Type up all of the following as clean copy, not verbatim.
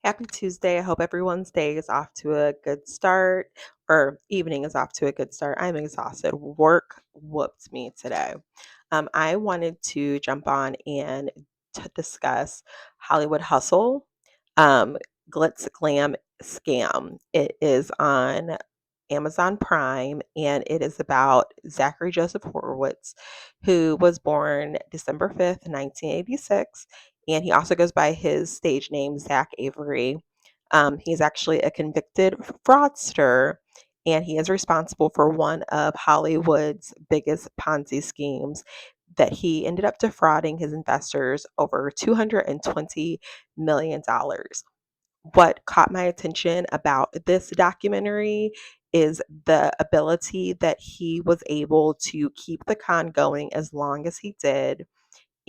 Happy Tuesday. I hope everyone's day is off to a good start or evening is off to a good start. I'm exhausted. Work whooped me today. I wanted to jump on and discuss Hollywood Hustle, um, Glitz Glam Scam. It is on Amazon Prime and it is about Zachary Joseph Horowitz, who was born December 5th, 1986, and he also goes by his stage name, Zach Avery. He's actually a convicted fraudster, and he is responsible for one of Hollywood's biggest Ponzi schemes that he ended up defrauding his investors over $220 million. What caught my attention about this documentary is the ability that he was able to keep the con going as long as he did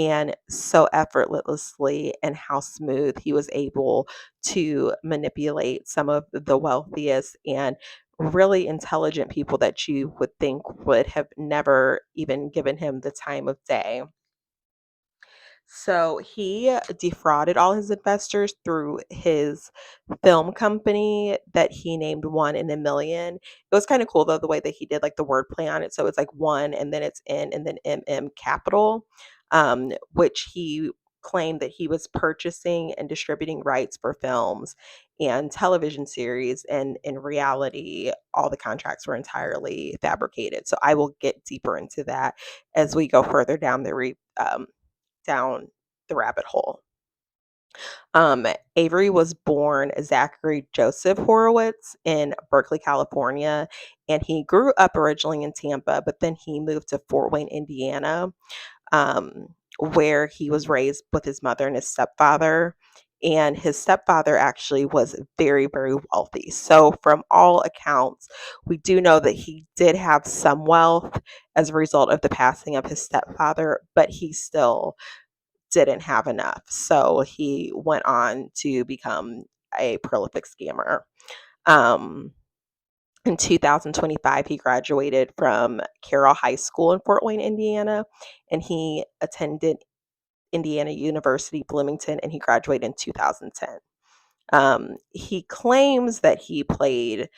and so effortlessly, and how smooth he was able to manipulate some of the wealthiest and really intelligent people that you would think would have never even given him the time of day. So he defrauded all his investors through his film company that he named One in a Million. It was kind of cool though, the way that he did like the wordplay on it. So it's like one and then it's N and then MM Capital, which he claimed that he was purchasing and distributing rights for films and television series. And in reality, all the contracts were entirely fabricated. So I will get deeper into that as we go further down the rabbit hole. Avery was born Zachary Joseph Horowitz in Berkeley, California, and he grew up originally in Tampa, but then he moved to Fort Wayne, Indiana, where he was raised with his mother and his stepfather. And his stepfather actually was very, very wealthy. So, from all accounts, we do know that he did have some wealth as a result of the passing of his stepfather, but he still didn't have enough. So he went on to become a prolific scammer. Um, in 2025, he graduated from Carroll High School in Fort Wayne, Indiana, and he attended Indiana University Bloomington, and he graduated in 2010. He claims that he played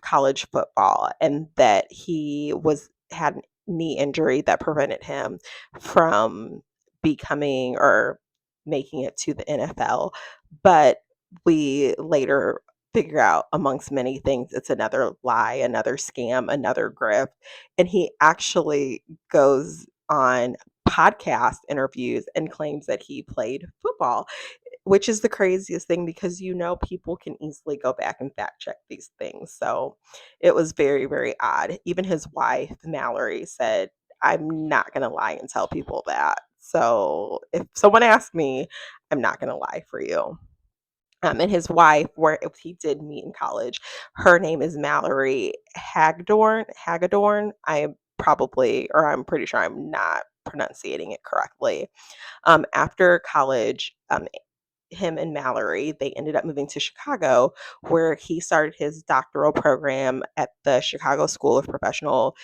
college football and that he was had a knee injury that prevented him from becoming or making it to the NFL. But we later figure out, amongst many things, it's another lie, another scam, another grift. And he actually goes on podcast interviews and claims that he played football, which is the craziest thing because people can easily go back and fact check these things. So it was very, very odd. Even his wife, Mallory, said, I'm not going to lie and tell people that. So if someone asks me, I'm not going to lie for you. And his wife, where he did meet in college, her name is Mallory Hagedorn. I'm pretty sure I'm not pronunciating it correctly. After college, him and Mallory, they ended up moving to Chicago, where he started his doctoral program at the Chicago School of Professional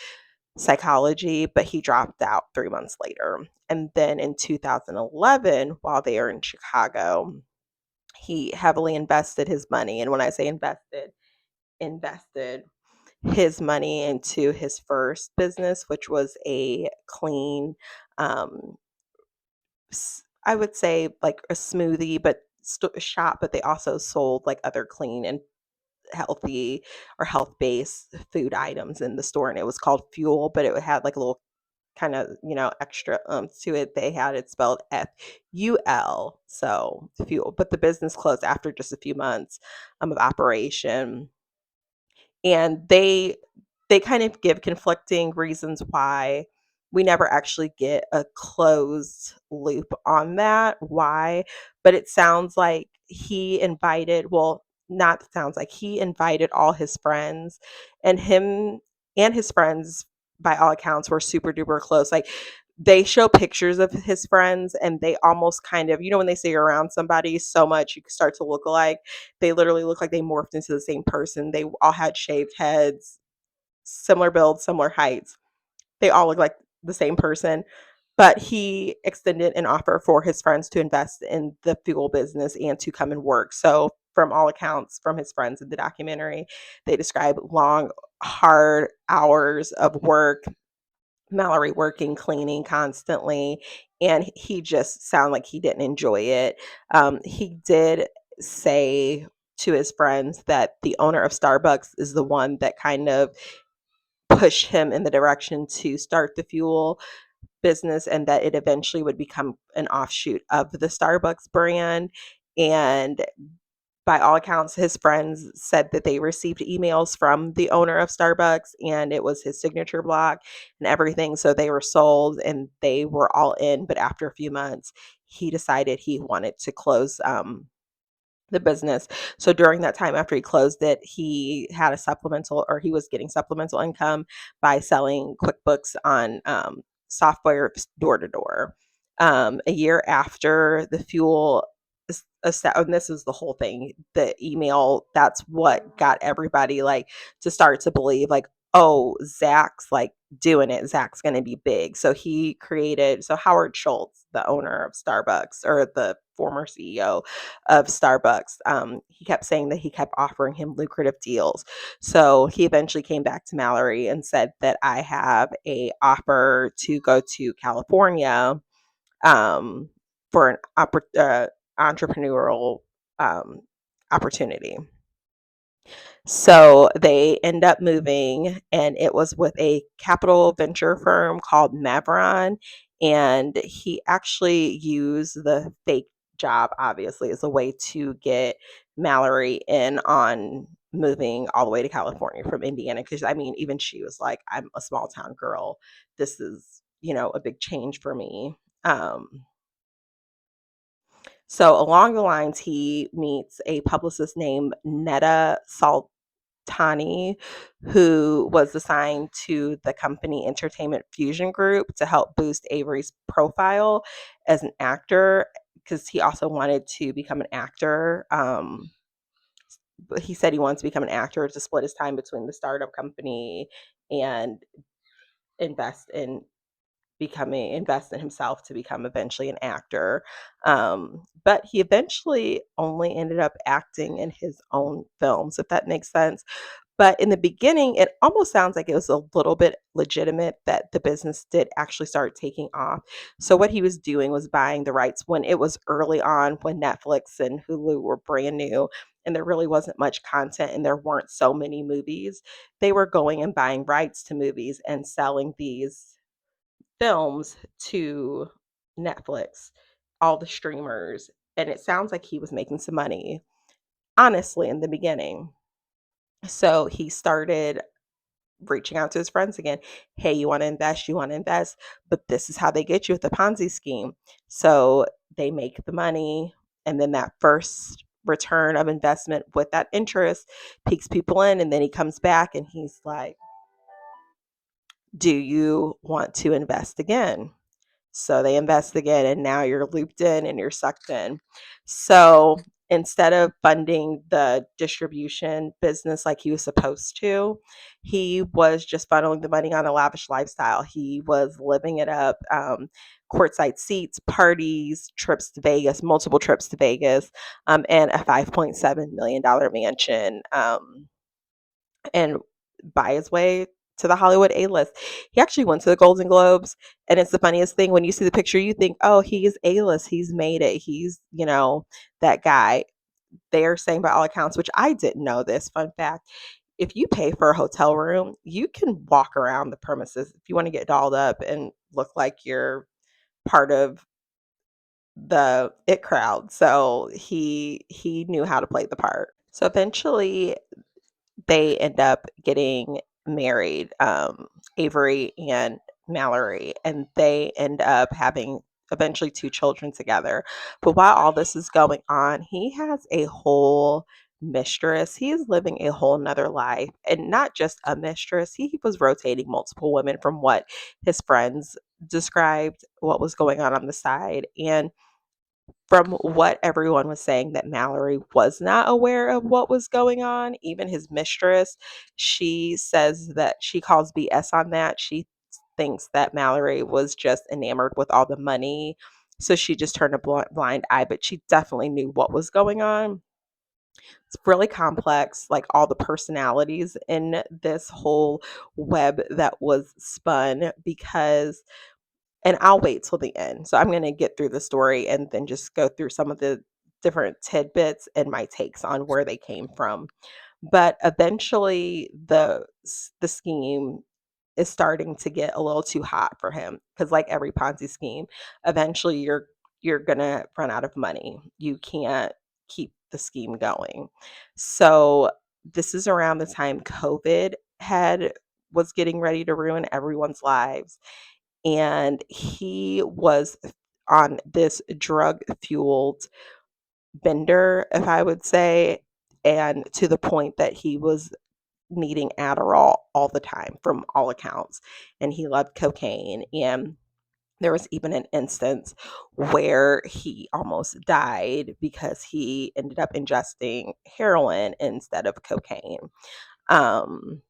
Psychology, but he dropped out 3 months later. And then in 2011, while they are in Chicago, he heavily invested his money. And when I say invested his money into his first business, which was a clean, um, I would say like a smoothie, but shop, but they also sold like other clean and healthy or health based food items in the store. And it was called Fuel, but it had like a little kind of, extra to it. They had it spelled FUL. So Fuel. But the business closed after just a few months of operation. And they kind of give conflicting reasons why. We never actually get a closed loop on that why, but it sounds like he invited, well, not sounds like he invited all his friends, and him and his friends by all accounts were super duper close. Like, they show pictures of his friends and they almost kind of, when they say you're around somebody so much you start to look alike. They literally look like they morphed into the same person. They all had shaved heads, similar builds, similar heights. They all look like the same person. but he extended an offer for his friends to invest in the fuel business and to come and work. So, from all accounts, from his friends in the documentary, they describe long, hard hours of work, Mallory working, cleaning constantly, and he just sounded like he didn't enjoy it. He did say to his friends that the owner of Starbucks is the one that kind of pushed him in the direction to start the fuel business, and that it eventually would become an offshoot of the Starbucks brand. And by all accounts, his friends said that they received emails from the owner of Starbucks and it was his signature block and everything. So they were sold and they were all in. But after a few months, he decided he wanted to close the business. So during that time after he closed it, he had a supplemental, or he was getting supplemental income by selling QuickBooks on software door to door. A year after the fuel, and this is the whole thing, the email, that's what got everybody like to start to believe like, oh, Zach's like doing it. Zach's going to be big. So he created, so Howard Schultz, the owner of Starbucks, or the former CEO of Starbucks, he kept saying that he kept offering him lucrative deals. So he eventually came back to Mallory and said that I have a offer to go to California um, for an entrepreneurial um, opportunity. So they end up moving, and it was with a capital venture firm called Mavron. And he actually used the fake job, obviously, as a way to get Mallory in on moving all the way to California from Indiana. Because, I mean, even she was like, I'm a small town girl. This is, a big change for me. So along the lines, he meets a publicist named Netta Tani, who was assigned to the company Entertainment Fusion Group to help boost Avery's profile as an actor, because he also wanted to become an actor. But he said he wants to become an actor to split his time between the startup company and invest in invest in himself to become eventually an actor. But he eventually only ended up acting in his own films, if that makes sense. But in the beginning, it almost sounds like it was a little bit legitimate that the business did actually start taking off. So what he was doing was buying the rights when it was early on, when Netflix and Hulu were brand new and there really wasn't much content and there weren't so many movies. They were going and buying rights to movies and selling these films to Netflix, all the streamers, and it sounds like he was making some money, honestly, in the beginning. So he started reaching out to his friends again. Hey, you want to invest? You want to invest? But this is how they get you with the Ponzi scheme. So they make the money, and then that first return of investment with that interest piques people in. And then he comes back and he's like, do you want to invest again? So they invest again, and now you're looped in and you're sucked in. So instead of funding the distribution business like he was supposed to, he was just funneling the money on a lavish lifestyle. He was living it up. Courtside seats, parties, trips to Vegas, multiple trips to Vegas, and a $5.7 million mansion. And buy his way to the Hollywood A-list. He actually went to the Golden Globes, and it's the funniest thing when you see the picture, you think, "Oh, he's A-list. He's made it. He's, that guy." They are saying by all accounts, which I didn't know this, fun fact, if you pay for a hotel room, you can walk around the premises if you want to get dolled up and look like you're part of the it crowd. So he knew how to play the part. So eventually they end up getting married, Avery and Mallory, and they end up having eventually two children together. But while all this is going on, he has a whole mistress. He is living a whole nother life, and not just a mistress. He was rotating multiple women from what his friends described what was going on the side. And from what everyone was saying, that Mallory was not aware of what was going on. Even his mistress, she says that she calls BS on that. She thinks that Mallory was just enamored with all the money. So she just turned a blind eye, but she definitely knew what was going on. It's really complex, like all the personalities in this whole web that was spun because, and I'll wait till the end. So I'm going to get through the story and then just go through some of the different tidbits and my takes on where they came from. But eventually the scheme is starting to get a little too hot for him because like every Ponzi scheme, eventually you're going to run out of money. You can't keep the scheme going. So this is around the time COVID had was getting ready to ruin everyone's lives, and he was on this drug fueled bender, if I would say, and to the point that he was needing Adderall all the time from all accounts, and he loved cocaine. And there was even an instance where he almost died because he ended up ingesting heroin instead of cocaine. Um,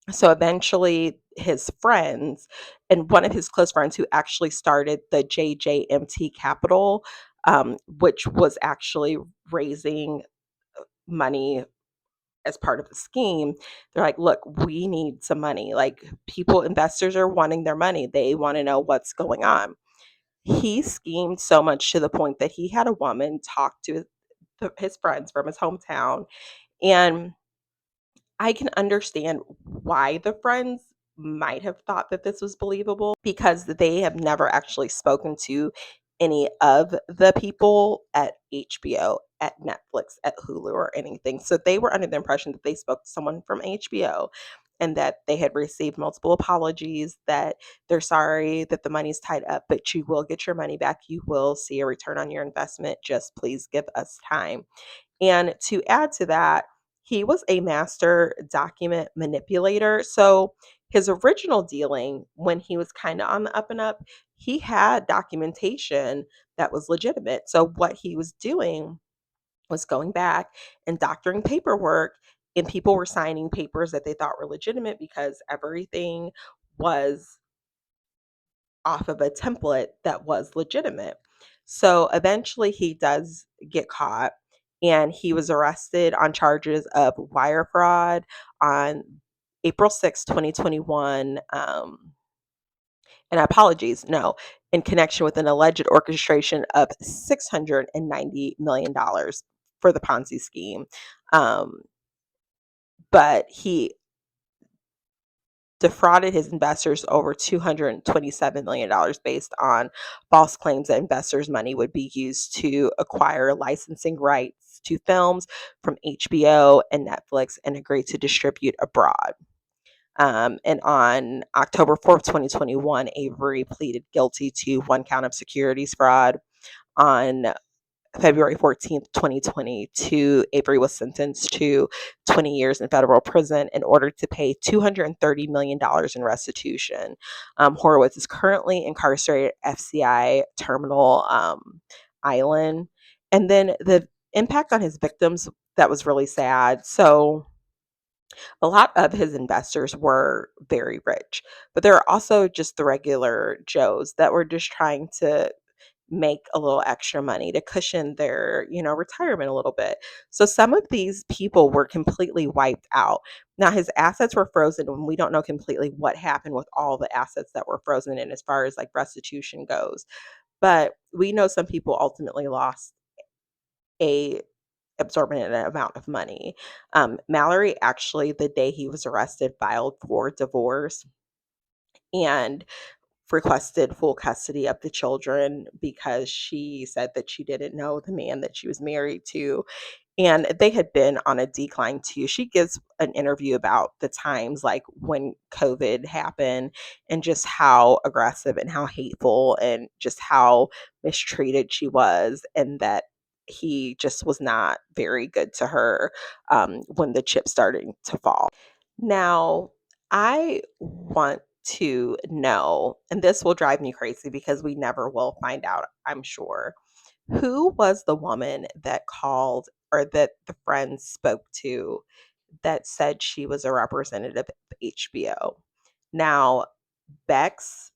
so eventually, his friends and one of his close friends who actually started the JJMT Capital, which was actually raising money as part of the scheme, they're like, look, we need some money. Like, people, investors are wanting their money. They want to know what's going on. He schemed so much to the point that he had a woman talk to his friends from his hometown. And I can understand why the friends might have thought that this was believable because they have never actually spoken to any of the people at HBO, at Netflix, at Hulu, or anything. So they were under the impression that they spoke to someone from HBO and that they had received multiple apologies, that they're sorry that the money's tied up, but you will get your money back. You will see a return on your investment. Just please give us time. And to add to that, he was a master document manipulator. So his original dealing, when he was kind of on the up and up, he had documentation that was legitimate. So what he was doing was going back and doctoring paperwork, and people were signing papers that they thought were legitimate because everything was off of a template that was legitimate. So eventually he does get caught, and he was arrested on charges of wire fraud on April 6th, 2021. And apologies, no, in connection with an alleged orchestration of $690 million for the Ponzi scheme. Um, but he defrauded his investors over $227 million based on false claims that investors' money would be used to acquire licensing rights to films from HBO and Netflix and agree to distribute abroad. And on October 4th, 2021, Avery pleaded guilty to one count of securities fraud. On February 14th, 2022, Avery was sentenced to 20 years in federal prison in order to pay $230 million in restitution. Horowitz is currently incarcerated at FCI Terminal Island. And then the impact on his victims, that was really sad. So a lot of his investors were very rich, but there are also just the regular Joes that were just trying to make a little extra money to cushion their, retirement a little bit. So some of these people were completely wiped out. Now his assets were frozen, and we don't know completely what happened with all the assets that were frozen in as far as like restitution goes. But we know some people ultimately lost a absorbent amount of money. Mallory actually, the day he was arrested, filed for divorce and requested full custody of the children because she said that she didn't know the man that she was married to, and they had been on a decline too. She gives an interview about the times like when COVID happened and just how aggressive and how hateful and just how mistreated she was, and that he just was not very good to her when the chips started to fall. Now, I want to know, and this will drive me crazy because we never will find out, I'm sure. Who was the woman that called or that the friend spoke to that said she was a representative of HBO? Now, Bex,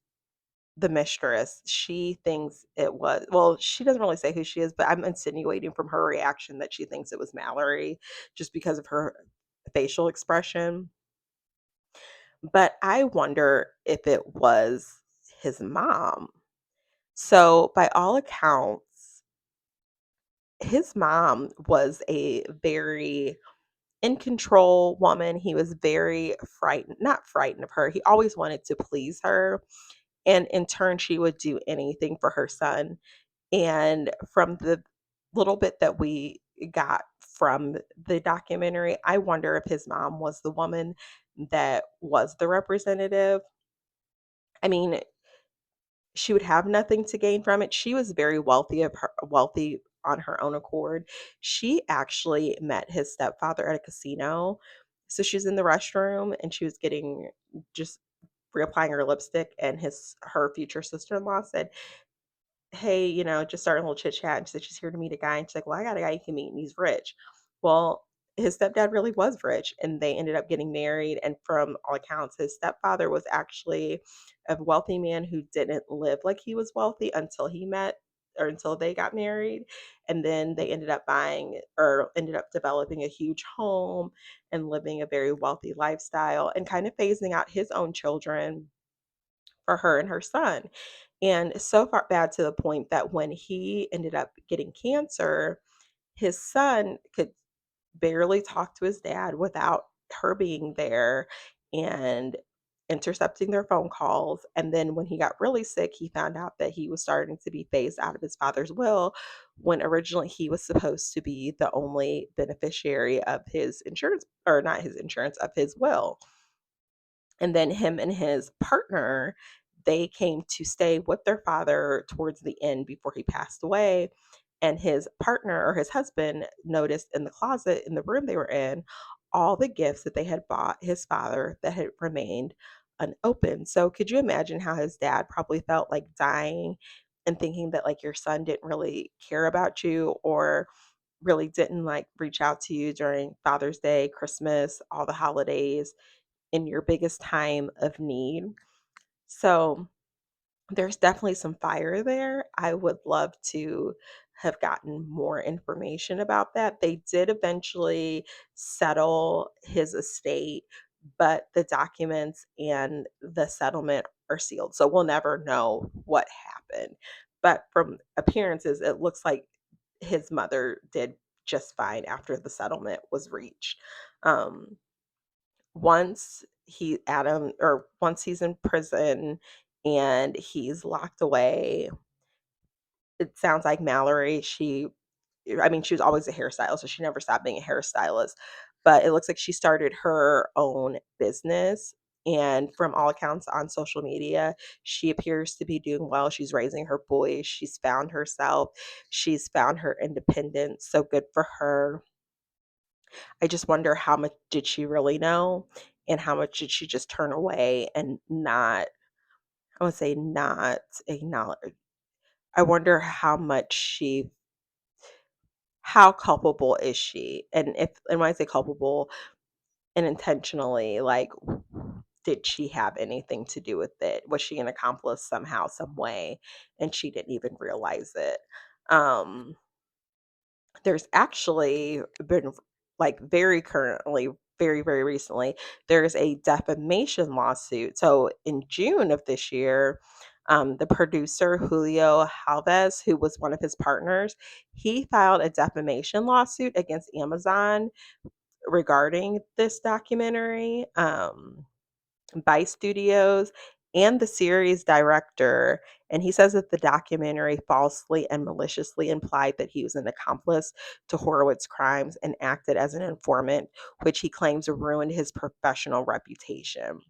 the mistress, she thinks it was, well, she doesn't really say who she is, but I'm insinuating from her reaction that she thinks it was Mallory just because of her facial expression. But I wonder if it was his mom. So, by all accounts, his mom was a very in control woman. He was very frightened, not frightened of her. He always wanted to please her. And in turn, she would do anything for her son. And from the little bit that we got from the documentary, I wonder if his mom was the woman that was the representative. I mean, she would have nothing to gain from it. She was very wealthy on her own accord. She actually met his stepfather at a casino. So she's in the restroom and she was getting just reapplying her lipstick, and his her future sister-in-law said, "Hey, just starting a little chit chat." And she said she's here to meet a guy. And she's like, "Well, I got a guy you can meet, and he's rich." Well, his stepdad really was rich, and they ended up getting married. And from all accounts, his stepfather was actually a wealthy man who didn't live like he was wealthy until he met or until they got married. And then they ended up buying or ended up developing a huge home and living a very wealthy lifestyle and kind of phasing out his own children for her and her son. And so far bad to the point that when he ended up getting cancer, his son could barely talk to his dad without her being there and intercepting their phone calls. And then when he got really sick, he found out that he was starting to be phased out of his father's will when originally he was supposed to be the only beneficiary of his insurance, or not his insurance, of his will. And then him and his partner, they came to stay with their father towards the end before he passed away. And his partner or his husband noticed in the closet in the room they were in all the gifts that they had bought his father that had remained unopened. So could you imagine how his dad probably felt like dying and thinking that like your son didn't really care about you or really didn't like reach out to you during Father's Day, Christmas, all the holidays in your biggest time of need. So there's definitely some fire there. I would love to have gotten more information about that. They did eventually settle his estate, but the documents and the settlement are sealed. So we'll never know what happened. But from appearances, it looks like his mother did just fine after the settlement was reached. Um, once he's in prison and he's locked away, it sounds like Mallory, she was always a hairstylist, so she never stopped being a hairstylist, but it looks like she started her own business, and from all accounts on social media, she appears to be doing well. She's raising her boys, she's found herself, she's found her independence, so good for her. I just wonder how much did she really know and how much did she just turn away and not, I would say, not acknowledge. I wonder how culpable is she? And when I say culpable and intentionally, like, did she have anything to do with it? Was she an accomplice somehow, some way, and she didn't even realize it? Um, There's actually been, like, very currently, very, very recently, there's a defamation lawsuit. So in June of this year, the producer Julio Halves, who was one of his partners, he filed a defamation lawsuit against Amazon regarding this documentary. Vice Studios and the series director, and he says that the documentary falsely and maliciously implied that he was an accomplice to Horowitz crimes and acted as an informant, which he claims ruined his professional reputation.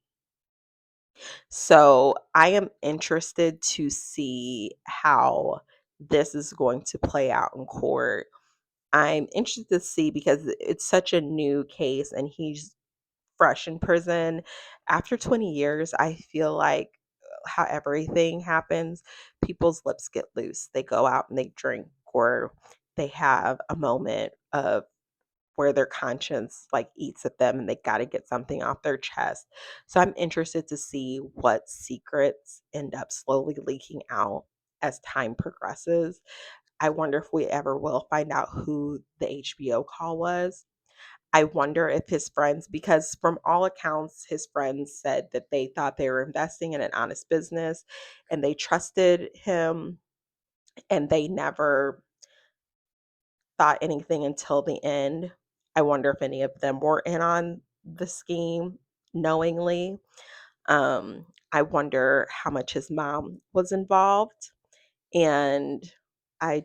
So I am interested to see how this is going to play out in court. I'm interested to see because it's such a new case and he's fresh in prison. After 20 years, I feel like how everything happens, people's lips get loose. They go out and they drink or they have a moment of where their conscience like eats at them and they got to get something off their chest. So I'm interested to see what secrets end up slowly leaking out as time progresses. I wonder if we ever will find out who the HBO call was. I wonder if his friends, because from all accounts, his friends said that they thought they were investing in an honest business and they trusted him and they never thought anything until the end. I wonder if any of them were in on the scheme knowingly. I wonder how much his mom was involved. And I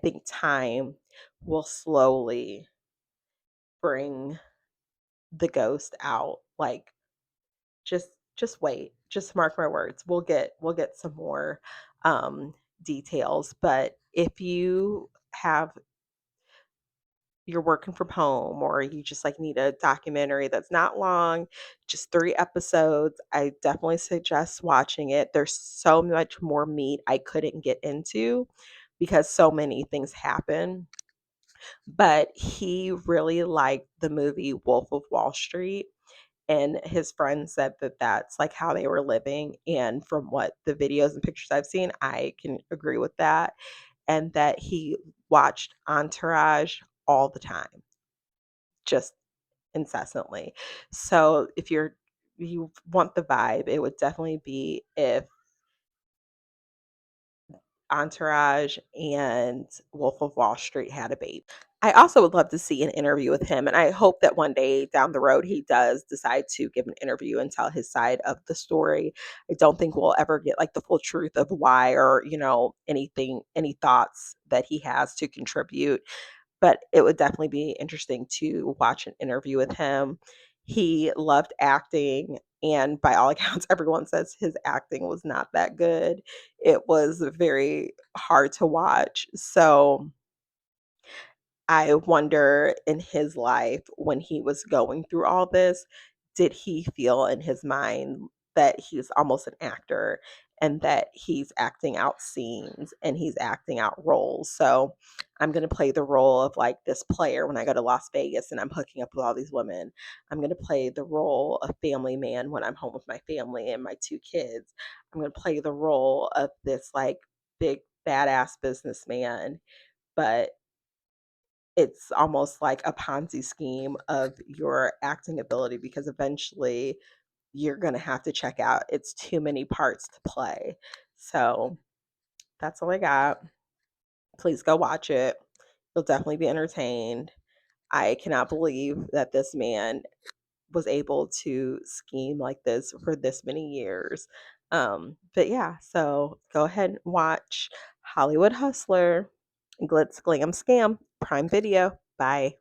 think time will slowly bring the ghost out. Like just just wait. Just mark my words. We'll get some more um details. But if you have you're working from home or you just like need a documentary that's not long, just 3 episodes, I definitely suggest watching it. There's so much more meat I couldn't get into because so many things happen, but he really liked the movie Wolf of Wall Street, and his friend said that that's like how they were living, and from what the videos and pictures I've seen, I can agree with that, and that he watched Entourage all the time, just incessantly. So if you want the vibe, it would definitely be if Entourage and Wolf of Wall Street had a baby. I also would love to see an interview with him, and I hope that one day down the road he does decide to give an interview and tell his side of the story. I don't think we'll ever get like the full truth of why or, anything, any thoughts that he has to contribute, but it would definitely be interesting to watch an interview with him. He loved acting, and by all accounts, everyone says his acting was not that good. It was very hard to watch. So I wonder in his life when he was going through all this, did he feel in his mind that he's almost an actor and that he's acting out scenes and he's acting out roles? So I'm going to play the role of like this player when I go to Las Vegas and I'm hooking up with all these women. I'm going to play the role of family man when I'm home with my family and my 2 kids. I'm going to play the role of this like big badass businessman, but it's almost like a Ponzi scheme of your acting ability because eventually you're going to have to check out. It's too many parts to play. So that's all I got. Please go watch it. You'll definitely be entertained. I cannot believe that this man was able to scheme like this for this many years. But yeah, so go ahead and watch Hollywood Hustler, Glitz Glam Scam, Prime Video. Bye.